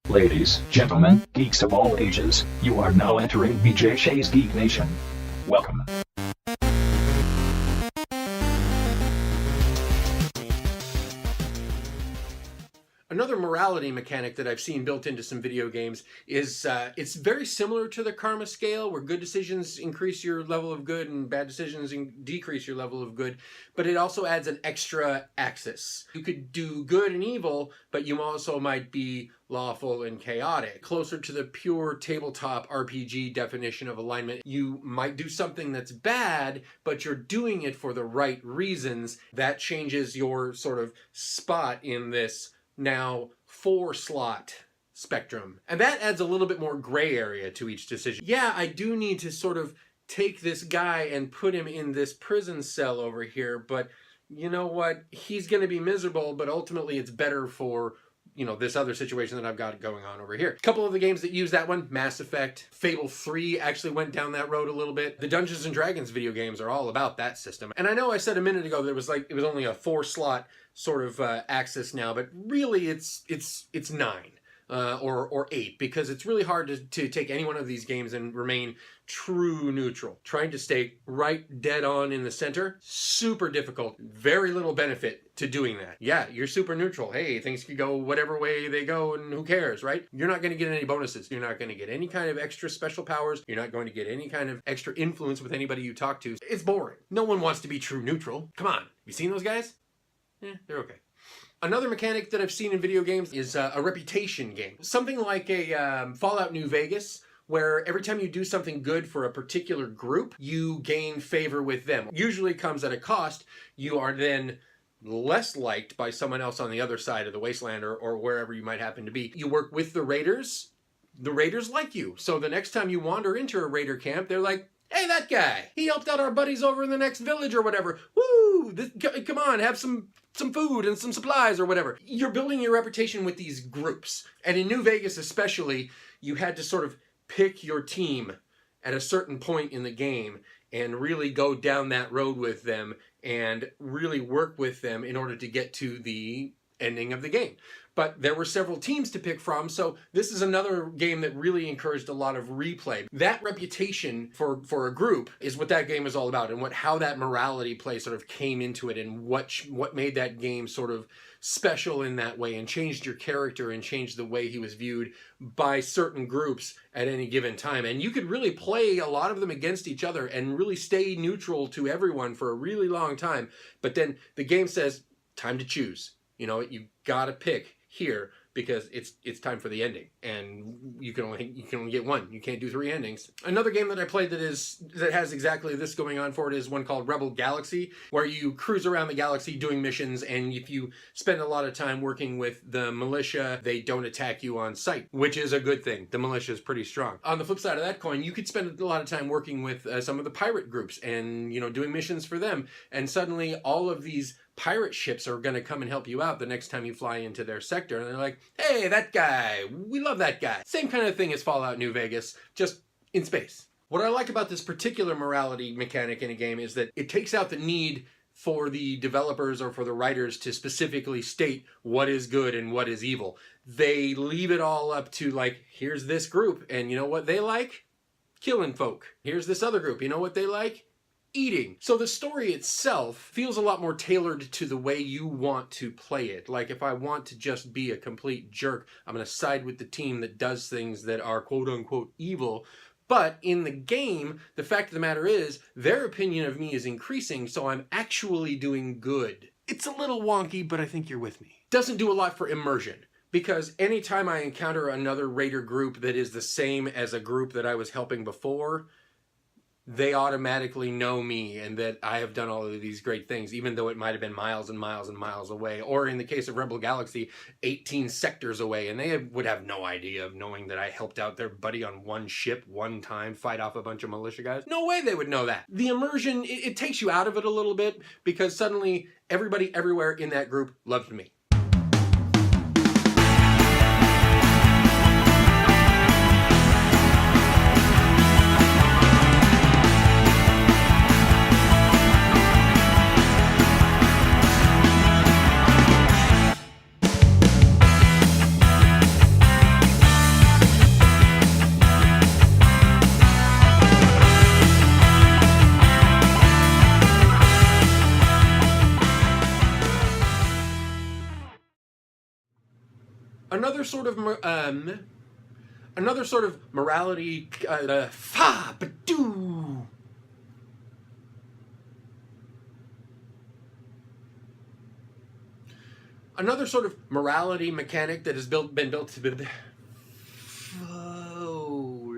Ladies, gentlemen, geeks of all ages, you are now entering BJ Shea's Geek Nation. Welcome. Another morality mechanic that I've seen built into some video games is it's very similar to the karma scale, where good decisions increase your level of good and bad decisions decrease your level of good, but it also adds an extra axis. You could do good and evil, but you also might be lawful and chaotic. Closer to the pure tabletop RPG definition of alignment, you might do something that's bad, but you're doing it for the right reasons. That changes your sort of spot in this now 4-slot spectrum. And that adds a little bit more gray area to each decision. Yeah, I do need to sort of take this guy and put him in this prison cell over here, but you know what? He's going to be miserable, but ultimately it's better for, you know, this other situation that I've got going on over here. A couple of the games that use that one, Mass Effect, Fable 3 actually went down that road a little bit. The Dungeons and Dragons video games are all about that system. And I know I said a minute ago that it was only a 4-slot sort of axis now, but really it's 9 or 8, because it's really hard to take any one of these games and remain true neutral. Trying to stay right dead on in the center, super difficult. Very little benefit to doing that. Yeah, you're super neutral. Hey, things could go whatever way they go and who cares, right? You're not going to get any bonuses. You're not going to get any kind of extra special powers. You're not going to get any kind of extra influence with anybody you talk to. It's boring. No one wants to be true neutral. Come on. You seen those guys? They're okay. Another mechanic that I've seen in video games is a reputation game. Something like a Fallout New Vegas, where every time you do something good for a particular group, you gain favor with them. Usually comes at a cost. You are then less liked by someone else on the other side of the wasteland or wherever you might happen to be. You work with the raiders. The raiders like you. So the next time you wander into a raider camp, they're like, hey, that guy, he helped out our buddies over in the next village or whatever. Woo! Come on, have some food and some supplies or whatever. You're building your reputation with these groups. And in New Vegas especially, you had to sort of pick your team at a certain point in the game and really go down that road with them and really work with them in order to get to the ending of the game. But there were several teams to pick from, so this is another game that really encouraged a lot of replay. That reputation for a group is what that game is all about, and how that morality play sort of came into it, and what made that game sort of special in that way, and changed your character and changed the way he was viewed by certain groups at any given time. And you could really play a lot of them against each other and really stay neutral to everyone for a really long time. But then the game says, time to choose. You know, you gotta pick here because it's time for the ending, and you can only get one. You can't do 3 endings. Another game that I played that has exactly this going on for it is one called Rebel Galaxy, where you cruise around the galaxy doing missions, and if you spend a lot of time working with the militia, they don't attack you on sight, which is a good thing. The militia is pretty strong. On the flip side of that coin, you could spend a lot of time working with some of the pirate groups and, you know, doing missions for them, and suddenly all of these pirate ships are going to come and help you out the next time you fly into their sector. And they're like, hey, that guy, we love that guy. Same kind of thing as Fallout New Vegas, just in space. What I like about this particular morality mechanic in a game is that it takes out the need for the developers or for the writers to specifically state what is good and what is evil. They leave it all up to, like, here's this group, and you know what they like? Killing folk. Here's this other group, you know what they like? Eating. So the story itself feels a lot more tailored to the way you want to play it. Like, if I want to just be a complete jerk, I'm going to side with the team that does things that are quote-unquote evil. But in the game, the fact of the matter is, their opinion of me is increasing, so I'm actually doing good. It's a little wonky, but I think you're with me. Doesn't do a lot for immersion, because anytime I encounter another raider group that is the same as a group that I was helping before, they automatically know me and that I have done all of these great things, even though it might have been miles and miles and miles away. Or in the case of Rebel Galaxy, 18 sectors away, and they would have no idea of knowing that I helped out their buddy on one ship one time fight off a bunch of militia guys. No way they would know that. The immersion, it takes you out of it a little bit, because suddenly everybody everywhere in that group loved me. Another sort of morality. Fa ba-doo. Another sort of morality mechanic that has been built to. Oh,